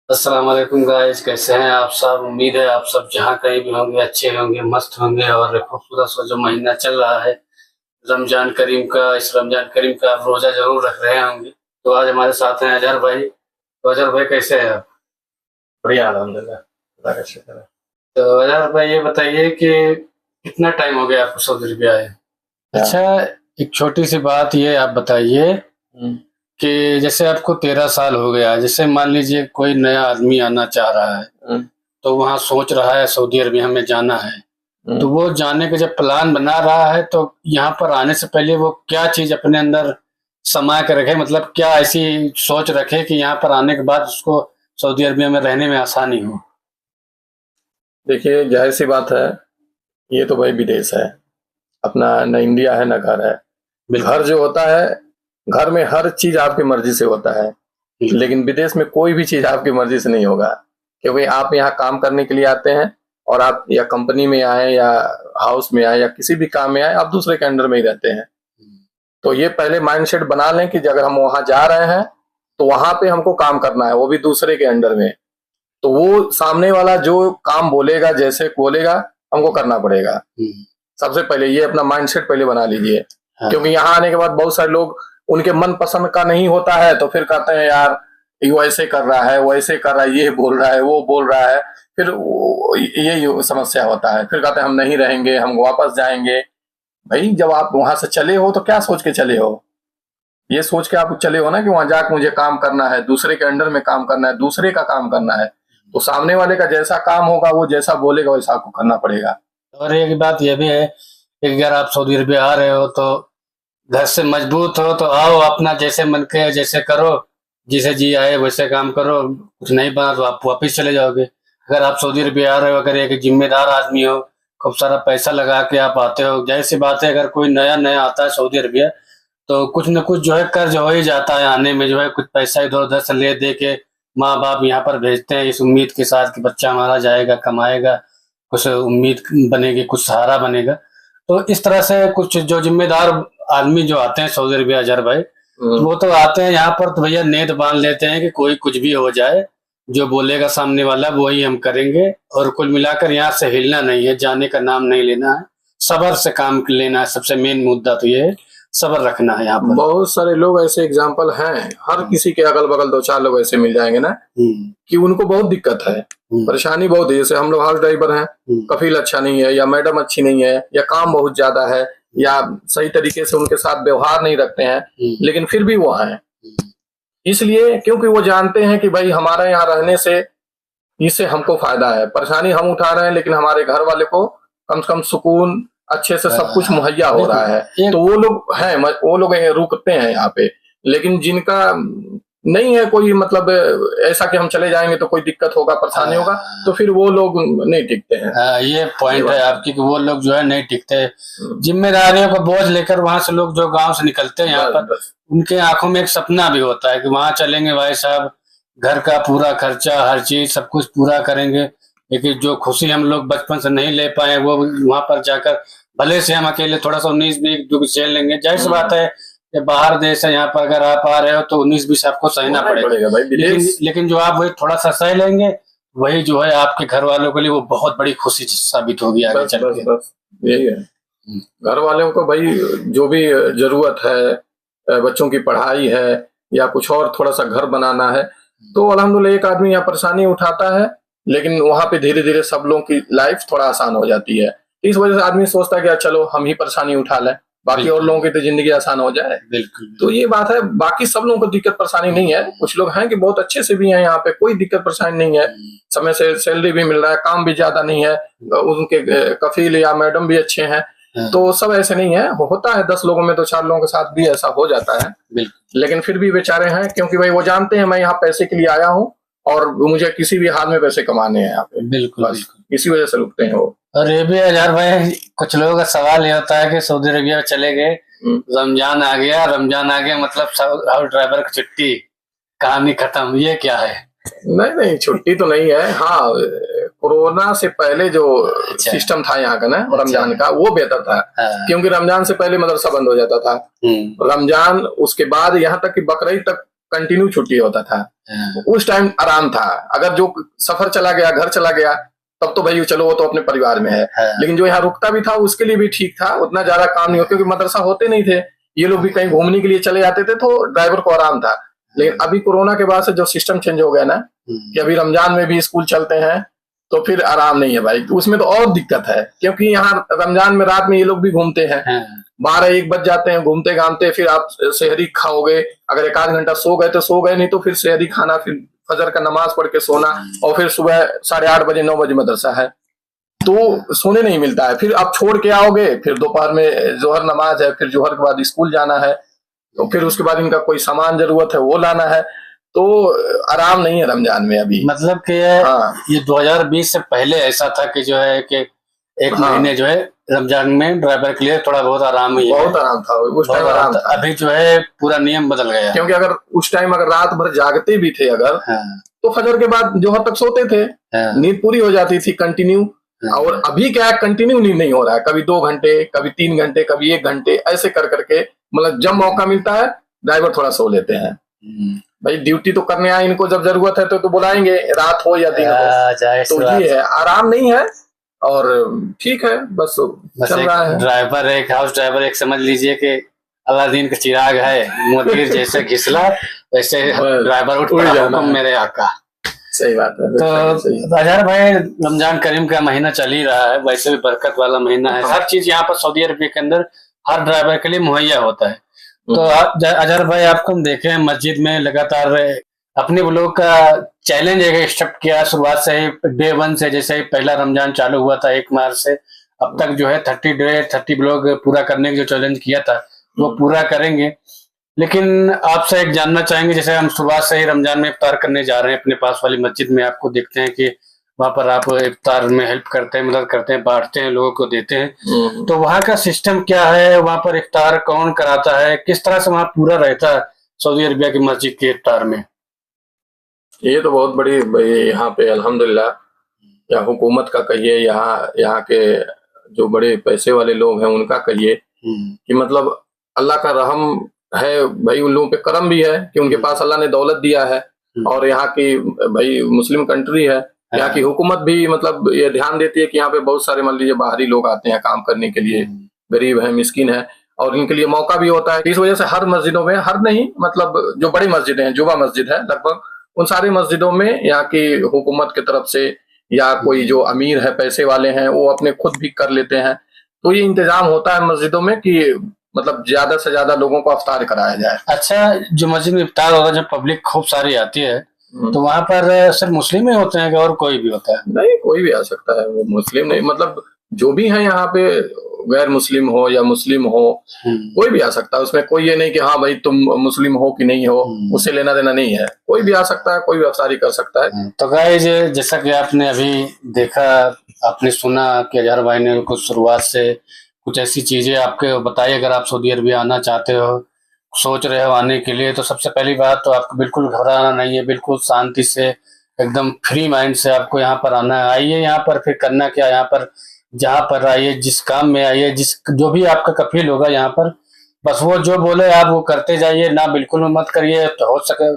अस्सलाम वालेकुम गाइस, कैसे हैं आप सब। उम्मीद है आप सब जहाँ कहीं भी होंगे अच्छे होंगे, मस्त होंगे। और खूबसूरत सा जो महीना चल रहा है रमजान करीम का, इस रमजान करीम का आप रोजा जरूर रख रहे होंगे। तो आज हमारे साथ हैं अजहर भाई। तो अजहर भाई कैसे हैं आप। बढ़िया अल्हम्दुलिल्लाह, खुदा का शुक्र है। तो अजहर भाई ये बताइए कि कितना टाइम हो गया आपको सऊदी अरबिया आए। क्या? अच्छा, एक छोटी सी बात ये आप बताइए हम्म, कि जैसे आपको 13 साल हो गया, जैसे मान लीजिए कोई नया आदमी आना चाह रहा है, हम्म, तो वहाँ सोच रहा है सऊदी अरबिया में जाना है। तो हम्म। वो जाने का जब प्लान बना रहा है तो यहाँ पर आने से पहले वो क्या चीज अपने अंदर समा के रखे, मतलब क्या ऐसी सोच रखे कि यहाँ पर आने के बाद उसको सऊदी अरबिया में रहने में आसानी हो। देखिए, जाहिर सी बात है, ये तो भाई विदेश है अपना, न इंडिया है न घर है। बिल्कुल। घर जो होता है, घर में हर चीज आपकी मर्जी से होता है। बिल्कुल। लेकिन विदेश में कोई भी चीज आपकी मर्जी से नहीं होगा, क्योंकि आप यहाँ काम करने के लिए आते हैं। और आप या कंपनी में आए या हाउस में आए या किसी भी काम में आए, आप दूसरे के अंडर में ही रहते हैं। तो ये पहले माइंडसेट बना लें कि अगर हम वहां जा रहे हैं तो वहां पे हमको काम करना है, वो भी दूसरे के अंडर में। तो वो सामने वाला जो काम बोलेगा, जैसे बोलेगा, हमको करना पड़ेगा। सबसे पहले ये अपना माइंडसेट पहले बना लीजिए। हाँ। क्योंकि यहाँ आने के बाद बहुत सारे लोग, उनके मन पसंद का नहीं होता है तो फिर कहते हैं यार ये वैसे कर रहा है, वैसे कर रहा है, ये बोल रहा है, वो बोल रहा है। फिर ये समस्या होता है, फिर कहते हैं हम नहीं रहेंगे, हम वापस जाएंगे। भाई, जब आप वहां से चले हो तो क्या सोच के चले हो? ये सोच के आप चले हो ना कि वहां जाकर मुझे काम करना है, दूसरे के अंडर में काम करना है, दूसरे का काम करना है। तो सामने वाले का जैसा काम होगा, वो जैसा बोलेगा वैसा आपको करना पड़ेगा। और एक बात यह भी है कि अगर आप सऊदी अरबिया आ रहे हो तो घर से मजबूत हो तो आओ, अपना जैसे मन के जैसे करो, जिसे जी आए वैसे काम करो। कुछ नहीं बना तो आप वापिस चले जाओगे। अगर आप सऊदी अरबिया आ रहे हो, अगर एक जिम्मेदार आदमी हो, खूब सारा पैसा लगा के आप आते हो, जाहिर सी बात है अगर कोई नया नया आता है सऊदी अरबिया तो कुछ न कुछ जो है कर्ज हो ही जाता है। आने में जो है कुछ पैसा इधर उधर से ले दे के माँ बाप यहाँ पर भेजते हैं इस उम्मीद के साथ कि बच्चा हमारा जाएगा कमाएगा, कुछ उम्मीद बनेगी, कुछ सहारा बनेगा। तो इस तरह से कुछ जो जिम्मेदार आदमी जो आते हैं सऊदी अरबिया, अजहर भाई, तो वो तो आते हैं यहाँ पर तो भैया नेत बांध लेते हैं कि कोई कुछ भी हो जाए, जो बोलेगा सामने वाला वही हम करेंगे। और कुल मिलाकर यहाँ से हिलना नहीं है, जाने का नाम नहीं लेना है, सबर से काम लेना है। सबसे मेन मुद्दा तो ये है, सबर रखना है यहाँ पर। बहुत सारे लोग ऐसे एग्जाम्पल हैं, हर किसी के अगल बगल दो चार लोग ऐसे मिल जाएंगे ना कि उनको बहुत दिक्कत है, परेशानी बहुत है। जैसे हम लोग हाउस ड्राइवर हैं, कफील अच्छा नहीं है, या मैडम अच्छी नहीं है, या काम बहुत ज्यादा है, या सही तरीके से उनके साथ व्यवहार नहीं रखते हैं, लेकिन फिर भी वो हैं। इसलिए क्योंकि वो जानते हैं कि भाई हमारे यहाँ रहने से इससे हमको फायदा है। परेशानी हम उठा रहे हैं, लेकिन हमारे घर वाले को कम से कम सुकून, अच्छे से सब कुछ मुहैया हो रहा है। तो वो लोग हैं, वो लोग रुकते हैं यहाँ पे। लेकिन जिनका नहीं है कोई मतलब ऐसा कि हम चले जाएंगे तो कोई दिक्कत होगा, परेशानी होगा, तो फिर वो लोग नहीं टिकते हैं। ये पॉइंट है आपकी कि वो लोग जो है नहीं टिकते। जिम्मेदारियों का बोझ लेकर वहां से लोग जो गांव से निकलते हैं यहाँ पर, उनके आंखों में एक सपना भी होता है कि वहां चलेंगे भाई साहब, घर का पूरा खर्चा हर चीज सब कुछ पूरा करेंगे। लेकिन जो खुशी हम लोग बचपन से नहीं ले पाए वो वहां पर जाकर, भले से हम अकेले थोड़ा सा 19-20 दुख झेल लेंगे, जाहिर सी बात है कि बाहर देश है, यहाँ पर अगर आप आ रहे हो तो 19-20 आपको सहना पड़ेगा भाई। लेकिन जो आप वही थोड़ा सा सह लेंगे, वही जो है आपके घर वालों के लिए वो बहुत बड़ी खुशी साबित होगी आगे चल के। बस यही है। घर वालों को भाई जो भी जरूरत है, बच्चों की पढ़ाई है या कुछ और थोड़ा सा घर बनाना है, तो अल्हम्दुलिल्लाह एक आदमी यहाँ परेशानी उठाता है, लेकिन वहां पे धीरे धीरे सब लोगों की लाइफ थोड़ा आसान हो जाती है। इस वजह से आदमी सोचता है कि चलो हम ही परेशानी उठा लें, बाकी और लोगों की तो जिंदगी आसान हो जाए। बिल्कुल। तो ये बात है, बाकी सब लोगों को दिक्कत परेशानी नहीं है। कुछ लोग हैं कि बहुत अच्छे से भी हैं, यहाँ पे कोई दिक्कत परेशानी नहीं है, समय से सैलरी भी मिल रहा है, काम भी ज्यादा नहीं है, उनके कफील या मैडम भी अच्छे हैं। तो सब ऐसे नहीं है, होता है 10 लोगों में तो 4 लोगों के साथ भी ऐसा हो जाता है। लेकिन फिर भी बेचारे हैं, क्योंकि भाई वो जानते हैं मैं यहाँ पैसे के लिए आया हूँ और मुझे किसी भी हाल में पैसे कमाने हैं यहाँ पे। बिल्कुल बस इसी वजह से रुकते हैं वो। और ये भी यार भाई, कुछ लोगों का सवाल ये होता है कि सऊदी अरबिया चले गए, रमजान आ गया, रमजान आ गया मतलब हाउस ड्राइवर की छुट्टी, कहानी खत्म, ये क्या है। नहीं नहीं, छुट्टी तो नहीं है। हाँ, कोरोना से पहले जो सिस्टम था यहाँ का ना, रमजान का, वो बेहतर था। क्योंकि रमजान से पहले मदरसा बंद हो जाता था, रमजान उसके बाद यहाँ तक कि बकरीद तक कंटिन्यू छुट्टी होता था। उस टाइम आराम था। अगर जो सफर चला गया, घर चला गया, तब तो भाई चलो वो तो अपने परिवार में है, लेकिन जो यहाँ रुकता भी था उसके लिए भी ठीक था, उतना ज्यादा काम नहीं हो, क्योंकि मदरसा होते नहीं थे, ये लोग भी कहीं घूमने के लिए चले जाते थे, तो ड्राइवर को आराम था। लेकिन अभी कोरोना के बाद से जो सिस्टम चेंज हो गया ना, कि अभी रमजान में भी स्कूल चलते हैं, तो फिर आराम नहीं है भाई। तो उसमें तो और दिक्कत है, क्योंकि यहाँ रमजान में रात में ये लोग भी घूमते हैं, 12-1 बज जाते हैं घूमते घामते, फिर आप सेहरी खाओगे, अगर 1 आध घंटा सो गए तो सो गए, नहीं तो फिर सेहरी खाना, फिर फजर का नमाज पढ़ के सोना, और फिर सुबह 8:30 बजे 9 बजे मदरसा है, तो सोने नहीं मिलता है। फिर आप छोड़ के आओगे, फिर दोपहर में जोहर नमाज है, फिर जोहर के बाद स्कूल जाना है, तो फिर उसके बाद इनका कोई सामान जरूरत है वो लाना है, तो आराम नहीं है रमजान में अभी। मतलब कि ये 2020 से पहले ऐसा था कि जो है कि एक महीने जो है रमजान में ड्राइवर के लिए थोड़ा बहुत आराम ही बहुत आराम था उस टाइम, आराम था। अभी जो है पूरा नियम बदल गया, क्योंकि अगर उस टाइम अगर रात भर जागते भी थे अगर, तो फजर के बाद जोहर तक सोते थे, नींद पूरी हो जाती थी कंटिन्यू। और अभी क्या है, कंटिन्यू नींद नहीं हो रहा है, कभी 2 घंटे, कभी 3 घंटे, कभी 1 घंटे, ऐसे कर करके, मतलब जब मौका मिलता है ड्राइवर थोड़ा सो लेते हैं। भाई ड्यूटी तो करने आए, इनको जब जरूरत है तो बुलाएंगे, रात हो या दिन हो, तो ये है, आराम नहीं है। और ठीक है, बस चल रहा है। ड्राइवर एक हाउस ड्राइवर, एक समझ लीजिए कि अलादीन का चिराग है, मोतीर जैसे घिसला वैसे ड्राइवर उठ पड़ा, हुक्म मेरे आका। सही बात है। तो अजहर भाई, रमजान करीम का महीना चल ही रहा है, वैसे भी बरकत वाला महीना है, हर चीज यहाँ पर सऊदी अरब के अंदर हर ड्राइवर के लिए मुहैया होता है। तो अजहर भाई, आपको हम देखे हैं मस्जिद में लगातार अपने लोगों का चैलेंज एक स्टेप किया शुरुआत से ही, डे 1 से, जैसे पहला रमजान चालू हुआ था 1 मार्च से, अब तक जो है 30 ब्लॉग पूरा करने का जो चैलेंज किया था वो पूरा करेंगे। लेकिन आपसे एक जानना चाहेंगे, जैसे हम सुबह से ही रमजान में इफ्तार करने जा रहे हैं अपने पास वाली मस्जिद में, आपको देखते हैं कि वहां पर आप इफ्तार में हेल्प करते हैं, मदद करते हैं, बांटते हैं, लोगों को देते हैं, तो वहां का सिस्टम क्या है, वहां पर इफ्तार कौन कराता है, किस तरह से वहां पूरा रहता है सऊदी अरबिया की मस्जिद के इफ्तार में? ये तो बहुत बड़ी यहाँ पे अल्हम्दुलिल्लाह, या हुकूमत का कहिए, यहाँ के जो बड़े पैसे वाले लोग हैं उनका कहिए, कि मतलब अल्लाह का रहम है भाई, उन लोगों पे करम भी है कि उनके पास अल्लाह ने दौलत दिया है, और यहाँ की भाई मुस्लिम कंट्री है, यहाँ की हुकूमत भी मतलब ये ध्यान देती है कि यहाँ पे बहुत सारे मान लीजिए बाहरी लोग आते हैं काम करने के लिए, गरीब है, मिस्किन है, और इनके लिए मौका भी होता है। इस वजह से हर मस्जिदों में, हर नहीं मतलब जो बड़ी मस्जिदें हैं, जुमा मस्जिद है लगभग, उन सारी मस्जिदों में यहाँ की हुकूमत की तरफ से या कोई जो अमीर है, पैसे वाले हैं, वो अपने खुद भी कर लेते हैं, तो ये इंतजाम होता है मस्जिदों में कि मतलब ज्यादा से ज्यादा लोगों को इफ्तार कराया जाए। अच्छा, जो मस्जिद में इफ्तार होता है, जब पब्लिक खूब सारी आती है, तो वहाँ पर सिर्फ मुस्लिम ही होते हैं कि और कोई भी होता है? नहीं, कोई भी आ सकता है, वो मुस्लिम नहीं, मतलब जो भी है यहाँ पे, गैर मुस्लिम हो या मुस्लिम हो, कोई भी आ सकता है। उसमें कोई ये नहीं कि हाँ भाई तुम मुस्लिम हो कि नहीं हो, उससे लेना देना नहीं है, कोई भी आ सकता है, कोई भी इफ्तारी कर सकता है। तो गाइस, जैसा कि आपने अभी देखा, आपने सुना कि अजहर भाई ने कुछ शुरुआत से कुछ ऐसी चीजें आपके बताई। अगर आप सऊदी अरबिया आना चाहते हो, सोच रहे हो आने के लिए, तो सबसे पहली बात तो आपको बिल्कुल घबराना नहीं है, बिल्कुल शांति से, एकदम फ्री माइंड से आपको यहाँ पर आना है। आइए यहाँ पर, फिर करना क्या, यहाँ पर जहाँ पर आइए, जिस काम में आइए, जो भी आपका कफील होगा यहाँ पर, बस वो जो बोले आप वो करते जाइए, ना बिल्कुल मत करिए। तो हो सके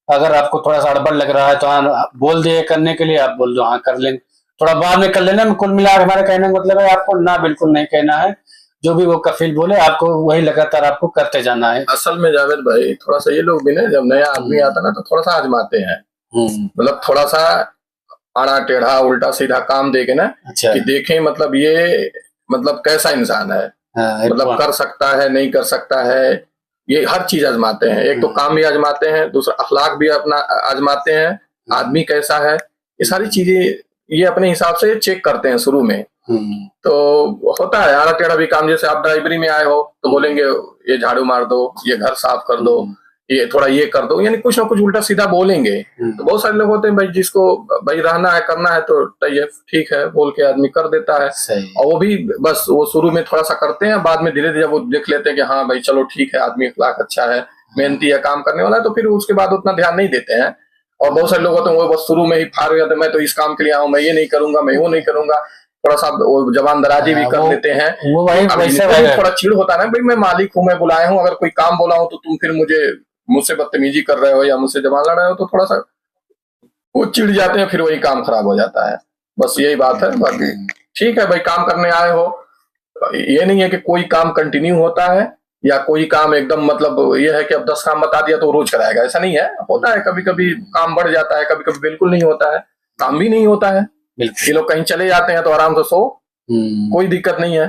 अगर आपको थोड़ा सा अड़बड़ लग रहा है तो हाँ बोल दिए करने के लिए, आप बोल दो हाँ कर लेंगे, थोड़ा बाद में कर लेना। कुल मिला हमारे कहने का मतलब है आपको ना बिल्कुल नहीं कहना है, जो भी वो कफील बोले आपको वही लगातार आपको करते जाना है। असल में जावेद भाई, थोड़ा सा ये लोग भी ना, जब नया आदमी आता ना तो थोड़ा सा आजमाते हैं, मतलब थोड़ा सा आड़ा टेढ़ा उल्टा सीधा काम देके ना, कि देखें मतलब ये मतलब कैसा इंसान है, मतलब कर सकता है नहीं कर सकता है, ये हर चीज आजमाते हैं। एक तो काम भी आजमाते हैं, दूसरा अखलाक भी अपना आजमाते हैं, आदमी कैसा है, ये सारी चीजें ये अपने हिसाब से चेक करते हैं शुरू में। तो होता है आड़ा टेढ़ा भी काम, जैसे आप ड्राइवरी में आए हो तो बोलेंगे ये झाड़ू मार दो, ये घर साफ कर दो, ये थोड़ा ये कर दो, यानी कुछ ना कुछ उल्टा सीधा बोलेंगे। तो बहुत सारे लोग होते हैं भाई, जिसको भाई रहना है करना है तो ठीक है बोल के आदमी कर देता है, और वो भी बस वो शुरू में थोड़ा सा करते हैं, बाद में धीरे धीरे वो देख लेते हैं कि हाँ भाई चलो ठीक है, आदमी अखलाक अच्छा है, मेहनती है, काम करने वाला है, तो फिर उसके बाद उतना ध्यान नहीं देते हैं। और बहुत सारे लोग होते हैं वो बस शुरू में ही फाड़ जाते हैं, मैं तो इस काम के लिए आऊँ, मैं ये नहीं करूंगा, मैं वो नहीं करूंगा, थोड़ा सा वो जबान दराजी भी कर लेते हैं। वो भाई थोड़ा चिड़ होता है ना, भाई मैं मालिक हूँ, मैं बुलाया हूँ, अगर कोई काम बोला हूँ तो तुम फिर मुझे मुझसे बदतमीजी कर रहे हो या मुझसे जबान लड़ रहे हो तो थोड़ा सा वो चिढ़ जाते हैं, फिर वही काम खराब हो जाता है। बस यही बात है। बाकी ठीक है भाई, काम करने आए हो, ये नहीं है कि कोई काम कंटिन्यू होता है या कोई काम एकदम मतलब ये है कि अब 10 काम बता दिया तो रोज कराएगा, ऐसा नहीं है। होता है कभी कभी काम बढ़ जाता है, कभी कभी बिल्कुल नहीं होता है, काम भी नहीं होता है। ये लोग कहीं चले जाते हैं तो आराम से सो, कोई दिक्कत नहीं है।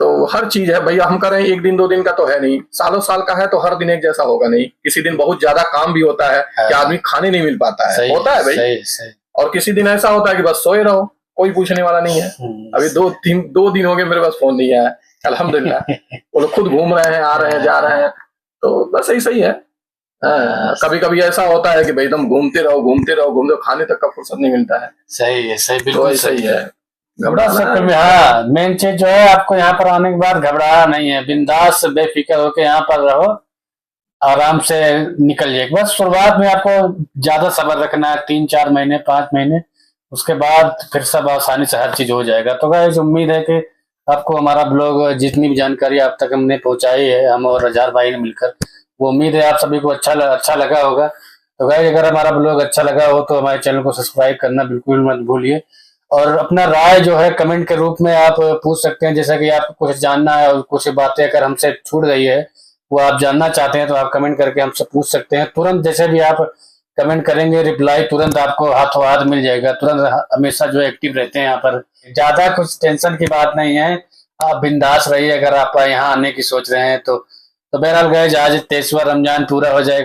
तो हर चीज है भैया, हम करें एक दिन 2 दिन का तो है नहीं, सालों साल का है तो हर दिन एक जैसा होगा नहीं। किसी दिन बहुत ज्यादा काम भी होता है कि आदमी खाने नहीं मिल पाता है, होता है भाई। सही। और किसी दिन ऐसा होता है कि बस सोए रहो, कोई पूछने वाला नहीं है। अभी 2 दिन हो गए मेरे पास फोन नहीं आया, अल्हम्दुलिल्लाह। वो लोग खुद घूम रहे हैं, आ रहे हैं, जा रहे हैं, तो बस ऐसा ही है। कभी कभी ऐसा होता है कि भाई तुम घूमते रहो, खाने तक का फुर्सत नहीं मिलता है। सही, तो बिल्कुल ऐसा ही है। हाँ, मेन चीज जो है, आपको यहाँ पर आने के बाद घबराना नहीं है, बिंदास बेफिक्र होके यहाँ पर रहो, आराम से निकल जाए। बस शुरुआत में आपको ज्यादा सब्र रखना है, 3-4 महीने 5 महीने, उसके बाद फिर सब आसानी से हर चीज हो जाएगा। तो गाइस, उम्मीद है कि आपको हमारा ब्लॉग, जितनी भी जानकारी आप तक हमने पहुंचाई है, हम और अजहर भाई ने मिलकर, वो उम्मीद है आप सभी को अच्छा लगा होगा। तो गाइस, अगर हमारा ब्लॉग अच्छा लगा हो तो हमारे चैनल को सब्सक्राइब करना बिल्कुल मत भूलिए, और अपना राय जो है कमेंट के रूप में आप पूछ सकते हैं। जैसा कि आपको कुछ जानना है और कुछ बातें अगर हमसे छूट गई है, वो आप जानना चाहते हैं, तो आप कमेंट करके हमसे पूछ सकते हैं। तुरंत जैसे भी आप कमेंट करेंगे, रिप्लाई तुरंत आपको हाथों हाथ मिल जाएगा। तुरंत हमेशा जो एक्टिव रहते हैं यहाँ पर, ज्यादा कुछ टेंशन की बात नहीं है, आप बिंदास रहिए अगर आप यहाँ आने की सोच रहे हैं तो। बहरहाल गाइस, आज 23वां रमजान पूरा हो जाएगा।